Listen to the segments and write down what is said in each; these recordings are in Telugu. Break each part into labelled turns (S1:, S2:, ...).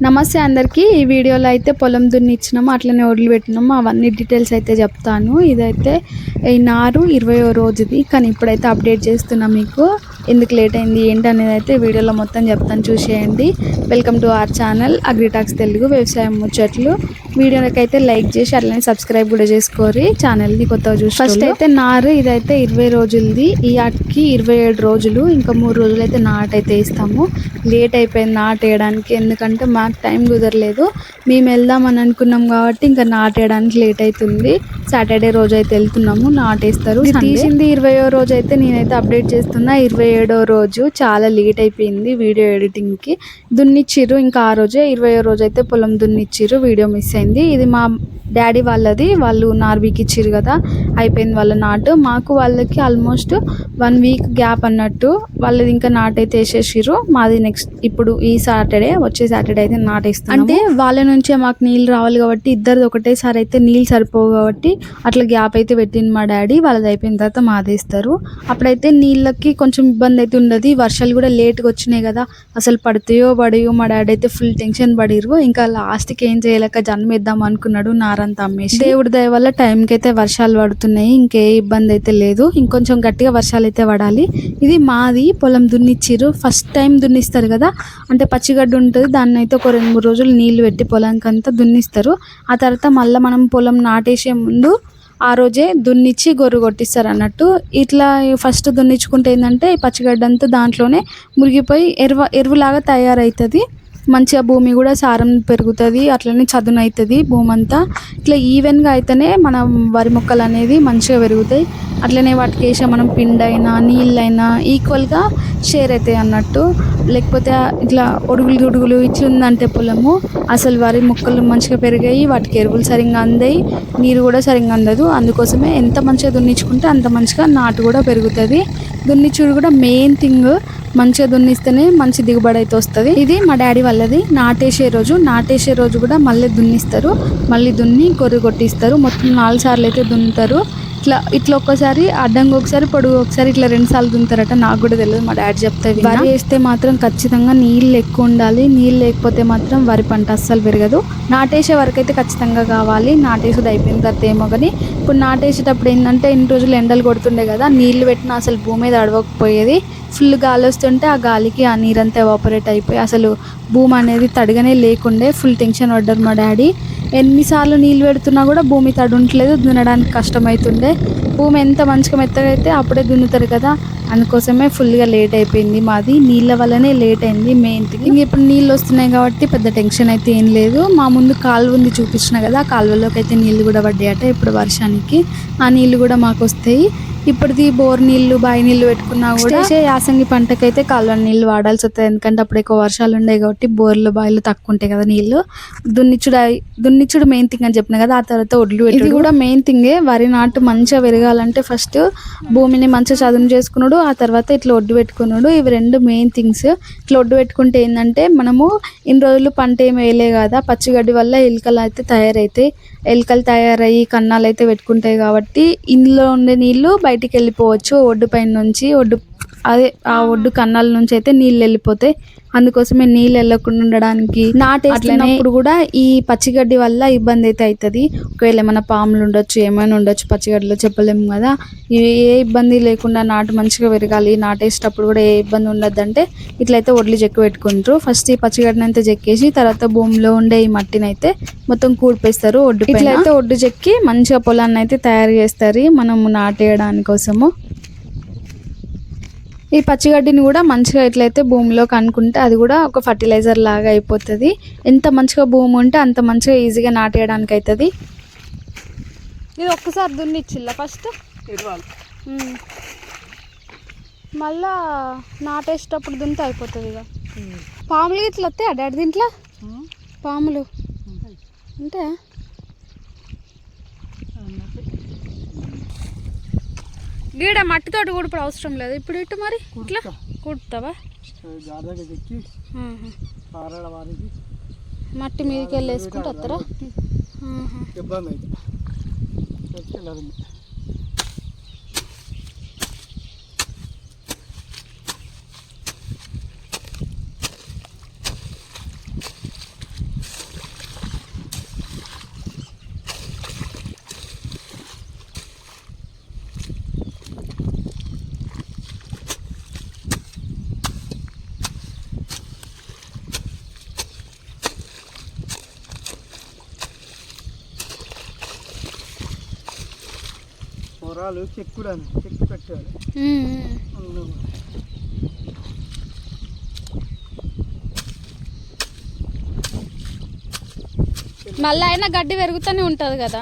S1: నమస్తే అందరికీ. ఈ వీడియోలో అయితే పొలం దున్నిచ్చినాము, అట్లనే ఒడ్లు పెట్టినాము, అవన్నీ డీటెయిల్స్ అయితే చెప్తాను. ఇదైతే ఈ నారు 20వ రోజుది, కానీ ఇప్పుడైతే అప్డేట్ చేస్తున్నా మీకు. ఎందుకు లేట్ అయింది ఏంటి అనేది అయితే వీడియోలో మొత్తం చెప్తాను, చూసేయండి. Welcome to our channel Agritalks Telugu వ్యవసాయం ముచ్చట్లు. వీడియోకి అయితే లైక్ చేసి అట్లనే సబ్స్క్రైబ్ కూడా చేసుకోరి, ఛానల్ని కొత్తగా చూసి. ఫస్ట్ అయితే నారు ఇదైతే 20 రోజులది. ఈ ఆటికి 27 రోజులు, ఇంకా 3 రోజులు అయితే నాటు అయితే వేస్తాము. లేట్ అయిపోయింది నాటు వేయడానికి, ఎందుకంటే మాకు టైం కుదరలేదు. మేము వెళ్దామని అనుకున్నాం కాబట్టి ఇంకా నాటు వేయడానికి లేట్ అవుతుంది. సాటర్డే రోజు అయితే వెళ్తున్నాము, నాటేస్తారు. తీసింది 20వ రోజు అయితే నేనైతే అప్డేట్ చేస్తున్నా. 27వ రోజు చాలా లేట్ అయిపోయింది వీడియో ఎడిటింగ్కి. దున్నిచ్చిర్రు ఇంకా ఆ రోజే 20వ రోజు అయితే పొలం దున్నిచ్చిర్రు, వీడియో మిస్ అయింది. ఇది మా డాడీ వాళ్ళది, వాళ్ళు నార్బీకి ఇచ్చిర్రు కదా, అయిపోయింది వాళ్ళ నాటు. మాకు వాళ్ళకి ఆల్మోస్ట్ 1 వీక్ గ్యాప్ అన్నట్టు. వాళ్ళది ఇంకా నాటైతే వేసేసిర్రు. మాది నెక్స్ట్ ఇప్పుడు ఈ సాటర్డే, వచ్చే సాటర్డే అయితే నాటేస్తాం. అంటే వాళ్ళ నుంచే మాకు నీళ్ళు రావాలి కాబట్టి, ఇద్దరిది ఒకటేసారి అయితే నీళ్ళు సరిపోవు కాబట్టి అట్లా గ్యాప్ అయితే పెట్టింది మా డాడీ. వాళ్ళది అయిపోయిన తర్వాత మాదేస్తారు. అప్పుడైతే నీళ్ళకి కొంచెం ఇబ్బంది అయితే ఉండదు. వర్షాలు కూడా లేట్గా వచ్చినాయి కదా, అసలు పడతాయో పడయో. మా డాడీ అయితే ఫుల్ టెన్షన్ పడిర్రు. ఇంకా లాస్ట్కి ఏం చేయలేక జన్మేద్దాం అనుకున్నాడు, నారంతా అమ్మేసి. దేవుడి దయ వల్ల టైంకి అయితే వర్షాలు పడుతున్నాయి, ఇంకే ఇబ్బంది అయితే లేదు. ఇంకొంచెం గట్టిగా వర్షాలు అయితే పడాలి. ఇది మాది పొలం దున్నిచ్చిర్రు. ఫస్ట్ టైం దున్నిస్తారు కదా, అంటే పచ్చిగడ్డ ఉంటుంది, దాన్ని అయితే ఒక 2-3 రోజులు నీళ్లు పెట్టి పొలానికి అంతా దున్నిస్తారు. ఆ తర్వాత మళ్ళీ మనం పొలం నాటేసే ముందు ఆ రోజే దున్నిచ్చి గొర్రు కొట్టిస్తారు అన్నట్టు. ఇట్లా ఫస్ట్ దున్నించుకుంటే ఏంటంటే ఈ పచ్చిగడ్డ అంతా దాంట్లోనే మురిగిపోయి ఎరువులాగా తయారవుతుంది. మంచిగా భూమి కూడా సారం పెరుగుతుంది, అట్లనే చదును అవుతుంది భూమి అంతా. ఇట్లా ఈవెన్గా అయితేనే మన వరి మొక్కలు అనేది మంచిగా పెరుగుతాయి. అట్లనే వాటికి వేసే మనం పిండైనా నీళ్ళైనా ఈక్వల్గా షేర్ అవుతాయి అన్నట్టు. లేకపోతే ఇట్లా ఒడుగులు ఇట్లుందంటే పొలము, అసలు వరి మొక్కలు మంచిగా పెరిగాయి, వాటికి ఎరువులు సరిగ్గా అందాయి, నీరు కూడా సరిగ్గా అందదు. అందుకోసమే ఎంత మంచిగా దున్నించుకుంటే అంత మంచిగా నాటు కూడా పెరుగుతుంది. దున్నిచ్చుడు కూడా మెయిన్ థింగ్, మంచిగా దున్నిస్తేనే మంచి దిగుబడి అయితే వస్తుంది. ఇది మా డాడీ వాళ్ళది. నాటేసే రోజు కూడా మళ్ళీ దున్నిస్తారు, మళ్ళీ దున్ని గొర్రె కొట్టిస్తారు. మొత్తం 4 సార్లు అయితే దున్నుతారు. ఇట్లా ఒక్కసారి అడ్డంగా ఒకసారి పొడుగు ఒకసారి ఇట్లా 2 సార్లు దున్నుతారట. నాకు కూడా తెలియదు, మా డాడీ చెప్తే. వరి వేస్తే మాత్రం ఖచ్చితంగా నీళ్ళు ఎక్కువ ఉండాలి, నీళ్ళు లేకపోతే మాత్రం వరి పంట అస్సలు పెరగదు. నాటేసే వరకు అయితే ఖచ్చితంగా కావాలి. నాటేసేది అయిపోయిన తర్వాత ఏమో కానీ, ఇప్పుడు నాటేసేటప్పుడు ఏంటంటే ఇన్ని రోజులు ఎండలు కొడుతుండే కదా, నీళ్లు పెట్టినా అసలు భూమి మీద అడవకపోయేది. ఫుల్ గాలి వస్తుంటే ఆ గాలికి ఆ నీరంతా ఎవాపరేట్ అయిపోయి అసలు భూమి అనేది తడిగానే లేకుండే. ఫుల్ టెన్షన్ పడ్డారు మా డాడీ. ఎన్నిసార్లు నీళ్ళు పెడుతున్నా కూడా భూమి తడి ఉండలేదు, దున్నడానికి కష్టమవుతుండే. భూమి ఎంత మంచిగా మెత్తగా అయితే అప్పుడే దున్నుతారు కదా, అందుకోసమే ఫుల్గా లేట్ అయిపోయింది మాది. నీళ్ళ వల్లనే లేట్ అయింది మెయిన్ థింగ్. ఇంక ఇప్పుడు నీళ్ళు వస్తున్నాయి కాబట్టి పెద్ద టెన్షన్ అయితే ఏం లేదు. మా ముందు కాలువ ఉంది చూపించిన కదా, ఆ కాలువలోకి అయితే నీళ్ళు కూడా పడ్డాయట ఇప్పుడు వర్షానికి. ఆ నీళ్ళు కూడా మాకు వస్తాయి. ఇప్పటిది బోర్ నీళ్ళు, బావి నీళ్ళు పెట్టుకున్నా కూడా యాసంగి పంటకైతే కాలువ నీళ్ళు వాడాల్సి వస్తుంది. ఎందుకంటే అప్పుడు ఎక్కువ వర్షాలు ఉన్నాయి కాబట్టి బోర్లు బావిలు తక్కువ ఉంటాయి కదా నీళ్ళు. దున్నిచ్చుడు మెయిన్ థింగ్ అని చెప్పిన కదా, ఆ తర్వాత ఒడ్లు ఇది కూడా మెయిన్ థింగే. వరి నాటు మంచిగా పెరగాలంటే ఫస్ట్ భూమిని మంచిగా చదును చేసుకున్నాడు, ఆ తర్వాత ఇట్లా ఒడ్డు పెట్టుకున్నాడు. ఇవి 2 మెయిన్ థింగ్స్. ఇట్లా ఒడ్డు పెట్టుకుంటే ఏంటంటే మనము ఇన్ని రోజులు పంట ఏమి వేయలే కదా, పచ్చిగడ్డి వల్ల ఎలుకలు అయితే తయారవుతాయి. ఎలుకలు తయారయ్యి కన్నాలు అయితే పెట్టుకుంటాయి కాబట్టి ఇందులో ఉండే నీళ్ళు బయటికి వెళ్ళిపోవచ్చు. ఒడ్డు పైన నుంచి ఆ ఒడ్డు కన్నాల నుంచి అయితే నీళ్ళు వెళ్ళిపోతాయి. అందుకోసమే నీళ్ళు వెళ్ళకుండా ఉండడానికి నాటేసినప్పుడు కూడా ఈ పచ్చిగడ్డి వల్ల ఇబ్బంది అయితే అవుతుంది. ఒకవేళ ఏమైనా పాములు ఉండొచ్చు, ఏమైనా ఉండొచ్చు పచ్చిగడ్డిలో, చెప్పలేము కదా. ఏ ఇబ్బంది లేకుండా నాటు మంచిగా పెరగాలి, నాటేసేటప్పుడు కూడా ఏ ఇబ్బంది ఉండద్దు అంటే ఇట్లయితే ఒడ్లు చెక్కు పెట్టుకుంటారు. ఫస్ట్ ఈ పచ్చిగడ్డిని అయితే చెక్కేసి తర్వాత భూమిలో ఉండే ఈ మట్టిని అయితే మొత్తం కూడిపేస్తారు ఒడ్డు పైన. ఇట్లయితే ఒడ్డు చెక్కి మంచిగా పొలాన్ని అయితే తయారు చేస్తారు మనము నాటేయడానికి కోసము. ఈ పచ్చిగడ్డిని కూడా మంచిగా ఎట్లయితే భూమిలోకి అనుకుంటే అది కూడా ఒక ఫర్టిలైజర్ లాగా అయిపోతుంది. ఎంత మంచిగా భూమి ఉంటే అంత మంచిగా ఈజీగా నాటేయడానికి అవుతుంది. ఇది ఒక్కసారి దున్నిచ్చిల్లా ఫస్ట్, మళ్ళా నాటేసేటప్పుడు దున్నితే అయిపోతుంది. ఇక పాములు ఇట్లా వస్తాయి డాడీ దీంట్లో, పాములు ఉంటాయా? గీడ మట్టితోటి కూడా ఇప్పుడు అవసరం లేదు. ఇప్పుడు ఇటు మరి ఇట్లా కుడతావా? మట్టి మీదకి వెళ్ళి వేసుకుంటూ వస్తారా?
S2: మొరాలు చెక్కు పెట్టాలి.
S1: మళ్ళీ అయినా గడ్డి పెరుగుతూనే ఉంటుంది కదా.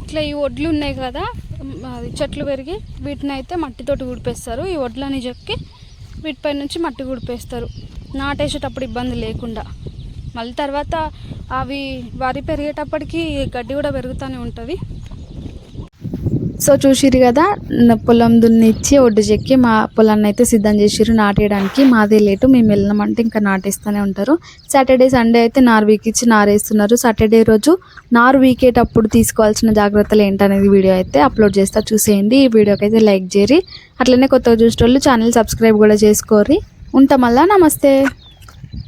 S1: ఇట్లా ఈ వడ్లు ఉన్నాయి కదా, అది చెట్లు పెరిగి వీటిని అయితే మట్టితోటి ఊడిపేస్తారు. ఈ వడ్లని చెక్కి వీటిపై నుంచి మట్టి ఊడిపేస్తారు, నాటేసేటప్పుడు ఇబ్బంది లేకుండా. మళ్ళీ తర్వాత అవి వరి పెరిగేటప్పటికి గడ్డి కూడా పెరుగుతూనే ఉంటుంది. సో చూసిరు కదా, పొలం దున్నిచ్చి ఒడ్డు చెక్కి మా పొలాన్ని అయితే సిద్ధం చేసిర్రు నాటేయడానికి. మాదే లేటు, మేము వెళ్ళినామంటే ఇంకా నాటేస్తూనే ఉంటారు. సాటర్డే సండే అయితే నారు వీకిచ్చి నారేస్తున్నారు. సాటర్డే రోజు నారు వీకేటప్పుడు తీసుకోవాల్సిన జాగ్రత్తలు ఏంటనేది వీడియో అయితే అప్లోడ్ చేస్తా, చూసేయండి. ఈ వీడియోకి అయితే లైక్ చేయరి, అట్లనే కొత్తగా చూసేటోళ్ళు ఛానల్ సబ్స్క్రైబ్ కూడా చేసుకోర్రి. ఉంటాం మళ్ళా, నమస్తే.